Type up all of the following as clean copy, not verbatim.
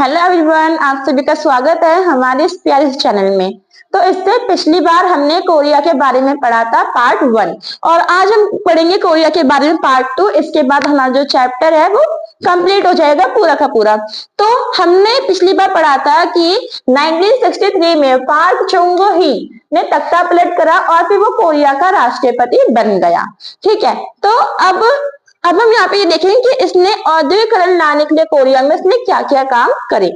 Hello everyone, आप सभी का स्वागत है हमारे इस प्यारे चैनल में। तो इससे पिछली बार हमने कोरिया के बारे में पढ़ा था पार्ट 1 और आज हम पढ़ेंगे कोरिया के बारे में पार्ट 2। इसके बाद हमारा जो चैप्टर है वो कंप्लीट हो जाएगा पूरा का पूरा। तो हमने पिछली बार पढ़ा था कि 1963 में पार्क chung ही ने तख्ता पलट करा और फिर वो कोरिया का राष्ट्रपति बन गया। ठीक है, तो अब हम यहाँ पे ये देखेंगे कि इसने औद्योगिकरण लाने के लिए कोरिया में इसने क्या क्या काम करे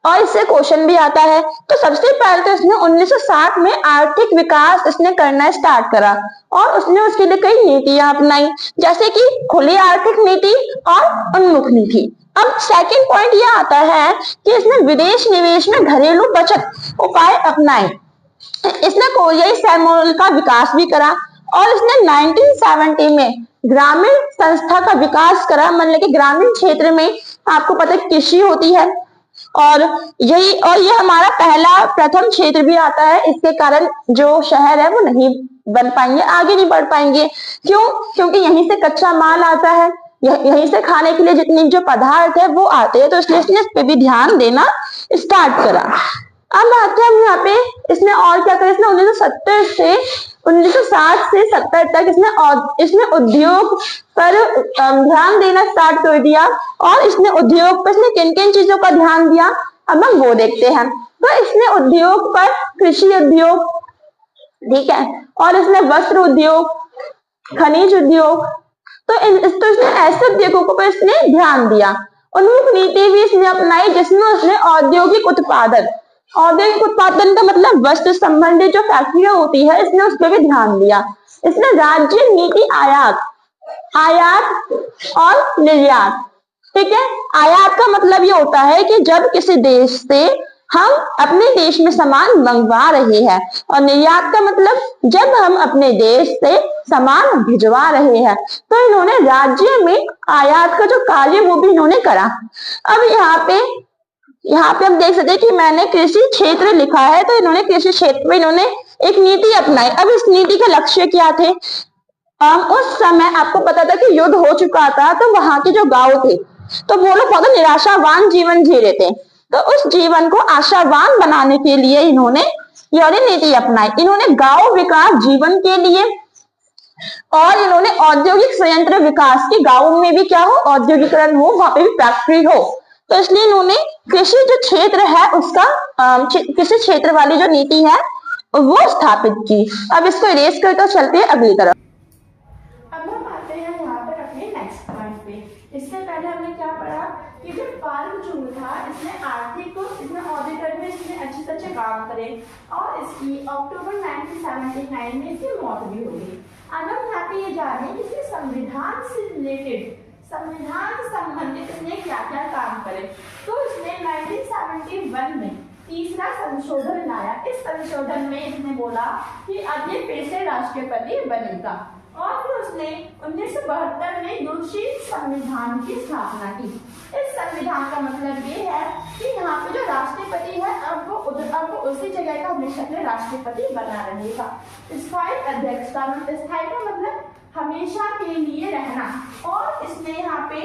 और इससे क्वेश्चन भी आता है। तो सबसे पहले तो इसने 1960 में आर्थिक विकास इसने करना स्टार्ट करा और उसने उसके लिए कई नीतियां अपनाई, जैसे कि खुली आर्थिक नीति और उन्मुख नीति। अब सेकंड पॉइंट ये आता है कि इसने विदेश निवेश में घरेलू बचत उपाय अपनाए। इसने कोरियाई सैमोल का विकास भी करा और इसने 1970 में ग्रामीण संस्था का विकास करा। मतलब कि ग्रामीण क्षेत्र में आपको पता है कृषि होती है और ये हमारा प्रथम क्षेत्र भी आता है। इसके कारण जो शहर है वो नहीं बन पाएंगे, आगे नहीं बढ़ पाएंगे। क्यों? क्योंकि यहीं से कच्चा माल आता है, यहीं से खाने के लिए जितनी जो पदार्थ है वो आते हैं, तो इसलिए इसने इस पे भी ध्यान देना स्टार्ट करा। अब आते हैं हम यहाँ पे इसने और क्या करा। इसने 1960 से 70 तक इसने उद्योग पर ध्यान देना स्टार्ट कर दिया और इसने उद्योग पर इसने किन किन चीजों का ध्यान दिया अब हम वो देखते हैं। तो इसने उद्योग पर कृषि उद्योग, ठीक है, और इसने वस्त्र उद्योग, खनिज उद्योग, तो इसने ऐसे उद्योगों पर इसने ध्यान दिया। उन्मुख नीति भी इसने अपनाई जिसमें उसने औद्योगिक उत्पादन का मतलब वस्त्र संबंधित जो फैक्ट्रियां होती है इसने उस पर भी ध्यान दिया। इसने राज्य नीति आयात और निर्यात, ठीक है। आयात का मतलब ये होता है कि जब किसी देश से हम अपने देश में सामान मंगवा रहे हैं, और निर्यात का मतलब जब हम अपने देश से सामान भिजवा रहे हैं। तो इन्होंने राज्य में आयात का जो कार्य वो भी इन्होंने करा। अब यहाँ पे हम देख सकते हैं कि मैंने कृषि क्षेत्र लिखा है, तो इन्होंने कृषि क्षेत्र में इन्होंने एक नीति अपनाई। अब इस नीति के लक्ष्य क्या थे? उस समय आपको पता था कि युद्ध हो चुका था, तो वहां के जो गांव थे तो वो लोग बहुत निराशावान जीवन जी रहे थे। तो उस जीवन को आशावान बनाने के लिए इन्होंने ये नीति अपनाई। इन्होंने गांव विकास जीवन के लिए और इन्होंने औद्योगिक संयंत्र विकास की, गांव में भी क्या हो, औद्योगिकरण हो, वहां पे भी फैक्ट्री हो। तो इसलिए इन्होंने कृषि जो क्षेत्र है उसका कृषि क्षेत्र वाली जो नीति है वो स्थापित की। अब इसको इरेज करके चलते हैं अगली तरफ। अब हम आते हैं यहाँ पर अपने नेक्स्ट पॉइंट पे। इससे पहले हमने क्या पढ़ा कि जो पार्क chung था इसने आर्थिक इसने ऑडिटर में इसने अच्छे काम करे और इसकी अक्टूबर 1979 में इसकी मौत भी हो गई। अब हम यहाँ पे ये जाने इसके संविधान से रिलेटेड, संविधान से संबंधित इसने क्या क्या काम करे। तो इसने 1971 में तीसरा संशोधन लाया। इस संशोधन में इसने बोला कि अब ये फिर से राष्ट्रपति बनेगा और फिर उसने 1972 में दूसरी संविधान की स्थापना की। इस संविधान का मतलब ये है कि यहाँ पे जो राष्ट्रपति है अब वो उसी जगह का हमेशा के राष्ट्रपति बना रहेगा। स्थायी अध्यक्ष का मतलब हमेशा के लिए रहना। और इसने यहाँ पे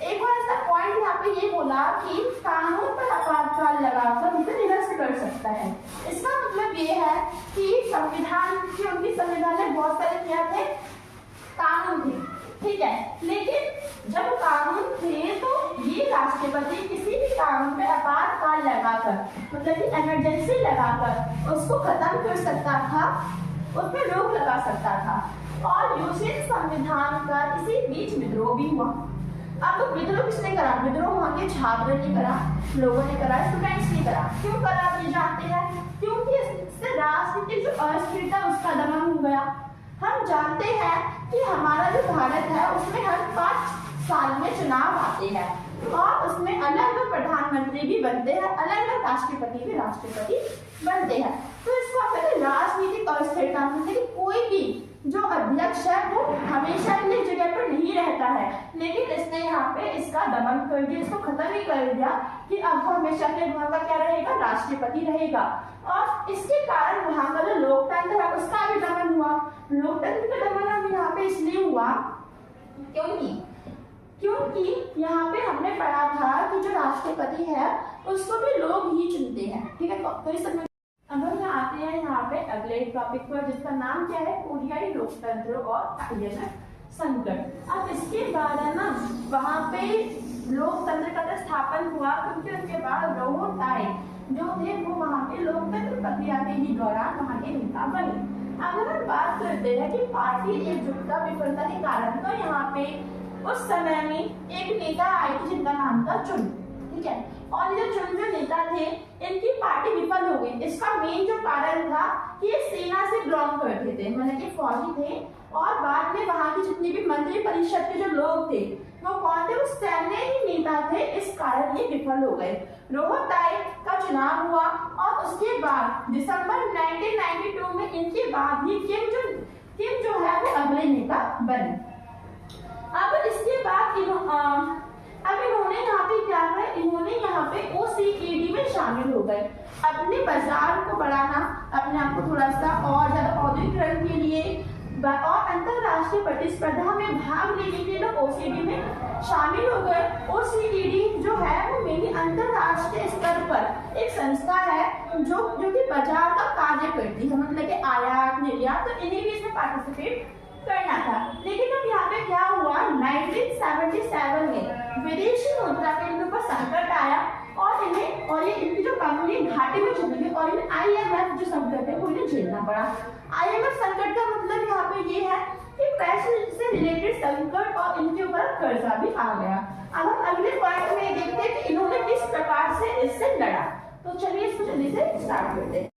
एक और ऐसा पॉइंट यहाँ पे ये बोला कि कानून पर आपातकाल लगाकर उसे निरस्त कर सकता है। इसका मतलब ये है कि उनकी संविधान में बहुत सारे क्या थे, कानून थे, ठीक है। लेकिन जब कानून थे तो ये राष्ट्रपति किसी भी कानून पे आपातकाल लगाकर, मतलब कि इमरजेंसी लगाकर उसको खत्म कर सकता था, उस पर रोक लगा सकता था। और यूसियन संविधान का इसी बीच विद्रोह भी हुआ। अब विद्रोह किसने करा? विद्रोह वहां के छात्रों ने करा, लोगों ने करा, स्टूडेंट्स ने करा। क्यों करा आप ये जानते हैं? क्योंकि इससे राजनीतिक जो अस्थिरता उसका दमन हो गया। हम जानते हैं कि हमारा जो भारत है उसमें हर 5 साल में चुनाव आते हैं और उसमें अलग अलग प्रधानमंत्री भी बनते हैं, अलग अलग राष्ट्रपति भी बनते हैं। तो इसको कहते हैं राजनीतिक अस्थिरता। मतलब कोई भी जो अध्यक्ष है वो हमेशा के लिए जगह पर नहीं रहता है, लेकिन इसने यहाँ पे इसका दमन कर दिया, इसको खत्म ही कर दिया कि अब वो हमेशा के लिए वहां का क्या रहेगा, राष्ट्रपति रहेगा। और इसके कारण वहां का जो लोकतंत्र है उसका भी दमन हुआ। लोकतंत्र का दमन अब यहाँ पे इसलिए हुआ क्योंकि क्योंकि यहाँ पे हमने पढ़ा था कि जो राष्ट्रपति है उसको भी लोग ही चुनते हैं, ठीक है। तो इस समय अब हम आते हैं यहाँ पे अगले टॉपिक पर, जिसका नाम क्या है, कोरियाई लोकतंत्र और IMF संकट। अब इसके बाद है ना वहाँ पे लोकतंत्र का स्थापन हुआ, क्योंकि उसके बाद रोहो ताई जो थे वो वहाँ पे लोकतंत्र प्रक्रिया के ही दौरान वहाँ के नेता बने। अगर हम बात करते हैं कि पार्टी एकजुटता विफलता के कारण, तो यहाँ पे उस समय में एक नेता आए थे जिनका नाम था चुन, ठीक है। और ये चुन जो नेता थे इनकी पार्टी विफल हो गई। इसका मेन जो कारण था कि ये सेना से बिलोंग करते थे, मतलब कि फौजी थे, और बाद में वहां की जितनी भी मंत्री परिषद के जो लोग थे वो कौन थे, वो सैन्य ही नेता थे, इस कारण ये विफल हो गए। रोहो ताई का चुनाव हुआ और उसके बाद दिसंबर 1992 में इनके बाद ही किम जो है वो अगले नेता बने। अब इसके बाद इन्होंने यहाँ पे क्या है, इन्होंने यहाँ पे OECD में शामिल हो गए। अपने बाजार को बढ़ाना, अपने आप को थोड़ा सा और ज्यादा औद्योगिकरण के लिए और अंतरराष्ट्रीय प्रतिस्पर्धा में भाग लेने के लिए लोग OECD में शामिल हो गए। OECD जो है वो मेनली अंतरराष्ट्रीय स्तर पर एक संस्था है जो कि बाजार का कार्य करती है, मतलब कि आयात निर्यात, तो इन्हें भी इसमें पार्टिसिपेट करना था। लेकिन अब यहाँ पे क्या हुआ, 1977 में विदेशी मुद्रा के इनके ऊपर संकट आया और ये इनकी जो कंपनी घाटे में चली गई और इन्हें IMF जो संकट है वो इन्हें झेलना पड़ा। IMF संकट का मतलब यहाँ पे ये है कि पैसे से रिलेटेड संकट और इनके ऊपर कर्जा भी आ गया। अब हम अगले पॉइंट में देखते हैं कि इन्होंने किस प्रकार से इससे लड़ा। तो चलिए इसको जल्दी से स्टार्ट करते हैं।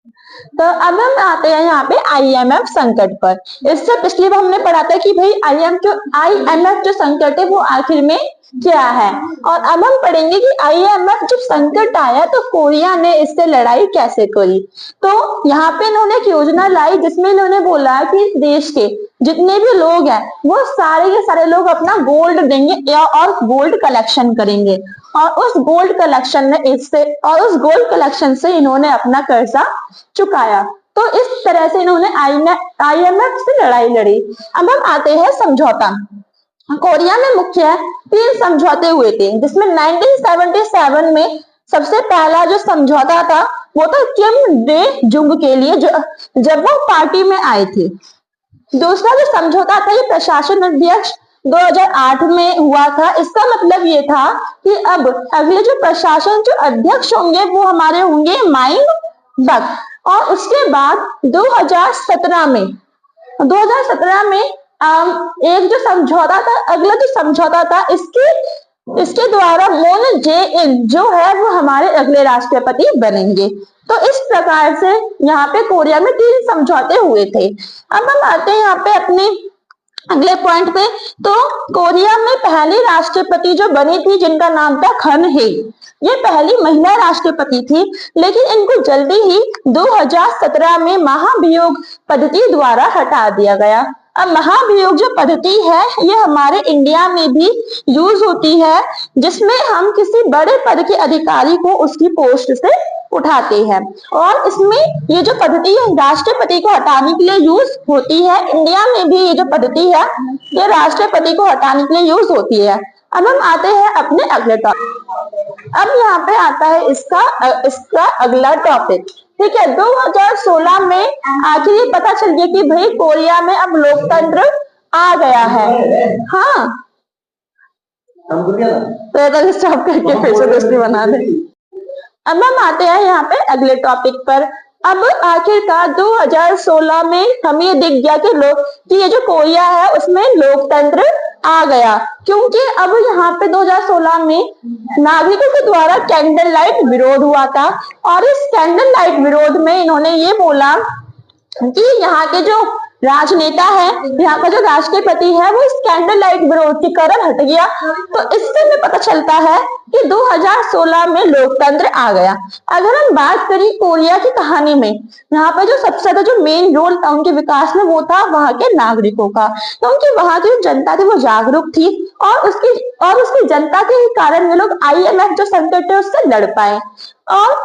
तो अब हम आते हैं यहाँ पे IMF संकट पर। इससे पिछली बार हमने पढ़ा था कि भाई IMF जो संकट है वो आखिर में क्या है, और अब हम पढ़ेंगे कि IMF जब संकट आया तो कोरिया ने इससे लड़ाई कैसे करी। तो यहाँ पे इन्होंने एक योजना लाई जिसमें इन्होंने बोला कि देश के जितने भी लोग हैं वो सारे के सारे लोग अपना गोल्ड देंगे और गोल्ड कलेक्शन करेंगे, और उस गोल्ड कलेक्शन से इन्होंने अपना कर्जा चुकाया। तो इस तरह से इन्होंने IMF से लड़ाई लड़ी। अब हम आते हैं समझौता। कोरिया में मुख्य 3 समझौते हुए थे, जिसमें 1977 में सबसे पहला जो समझौता था वो था किम डे जुंग के लिए, जब वो पार्टी में आए थे। दूसरा जो समझौता था ये प्रशासन अध्यक्ष 2008 में हुआ था। इसका मतलब ये था कि अब अगले जो प्रशासन जो अध्यक्ष होंगे वो हमारे होंगे माइंग बक। और उसके बाद 2017 में एक जो समझौता था, अगला जो समझौता था इसके द्वारा मून जे इन जो है वो हमारे अगले राष्ट्रपति बनेंगे। तो इस प्रकार से यहाँ पे कोरिया में 3 समझौते हुए थे। अब हम आते हैं यहाँ पे अपने अगले पॉइंट पे। तो कोरिया में पहली राष्ट्रपति जो बनी थी जिनका नाम था खन हे, ये पहली महिला राष्ट्रपति थी, लेकिन इनको जल्दी ही 2017 में महाभियोग पद्धति द्वारा हटा दिया गया। अब महाभियोग जो पद्धति है ये हमारे इंडिया में भी यूज होती है, जिसमें हम किसी बड़े पद के अधिकारी को उसकी पोस्ट से उठाते हैं, और इसमें ये जो पद्धति है राष्ट्रपति को हटाने के लिए यूज होती है। इंडिया में भी ये जो पद्धति है ये राष्ट्रपति को हटाने के लिए यूज होती है। अब हम आते हैं अपने अगले टॉपिक। अब यहाँ पे आता है इसका अगला टॉपिक, ठीक है। 2016 में आखिर ये पता चल गया कि भाई कोरिया में अब लोकतंत्र आ गया है। हाँ, तो स्टॉप करके फिर से दोस्ती बना दे। अब हम आते हैं यहाँ पे अगले टॉपिक पर। अब आखिरकार 2016 में हमें ये दिख गया कि ये जो कोरिया है उसमें लोकतंत्र आ गया, क्योंकि अब यहाँ पे 2016 में नागरिकों के द्वारा कैंडल लाइट विरोध हुआ था, और इस कैंडल लाइट विरोध में इन्होंने ये बोला कि यहाँ के जो राजनेता है, यहाँ का जो राष्ट्रपति है वो इस कैंडल लाइट विरोध के कारण हट गया। तो इससे हमें पता चलता है कि 2016 में लोकतंत्र आ गया। अगर हम बात करें कोरिया की कहानी में, यहाँ पर जो सबसे ज्यादा जो मेन रोल था उनके विकास में वो था वहां के नागरिकों का, क्योंकि वहां की जो जनता थी वो जागरूक थी, और उसकी जनता के कारण ये लोग IMF जो संकट है उससे लड़ पाए। और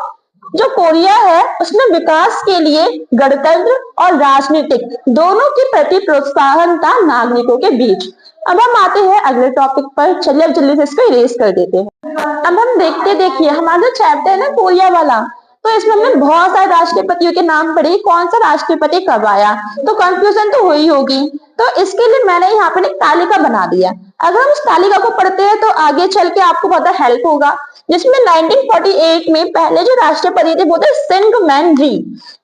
जो कोरिया है उसमें विकास के लिए गणतंत्र और राजनीतिक दोनों के प्रति प्रोत्साहन था नागरिकों के बीच। अब हम आते हैं अगले टॉपिक पर। चलिए अब जल्दी से इसको इरेज कर देते हैं। अब हम देखिए हमारा जो चैप्टर है ना कोरिया वाला, तो इसमें हमने बहुत सारे राष्ट्रपतियों के नाम पढ़े, कौन सा राष्ट्रपति कब आया, तो कंफ्यूजन तो हुई होगी। तो इसके लिए मैंने यहाँ पर एक तालिका बना दिया। अगर हम इस तालिका को पढ़ते हैं तो आगे चल के आपको बहुत हेल्प होगा। जिसमें 1948 में पहले जो राष्ट्रपति थे वो थे सिंगमैन री।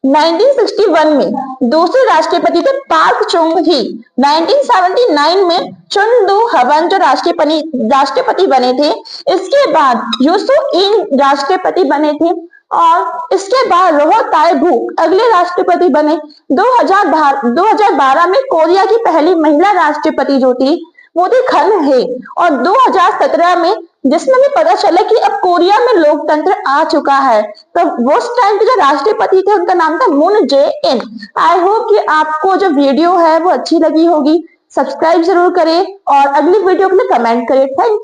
1961 में दूसरे राष्ट्रपति थे पार्क chung ही। 1979 में चुन दू हवन जो राष्ट्रपति बने थे। इसके बाद यूसु इन राष्ट्रपति बने थे और इसके बाद रोह ताए भूक अगले राष्ट्रपति बने। 2012 में कोरिया की पहली महिला राष्ट्रपति जो थी वो थी खन हे। और 2017 में जिसमें हमें पता चला कि अब कोरिया में लोकतंत्र आ चुका है, तो वो उस टाइम के जो राष्ट्रपति थे उनका नाम था Moon Jae in. I hope कि आपको जो वीडियो है वो अच्छी लगी होगी। सब्सक्राइब जरूर करें और अगली वीडियो के लिए कमेंट करें। Thank you.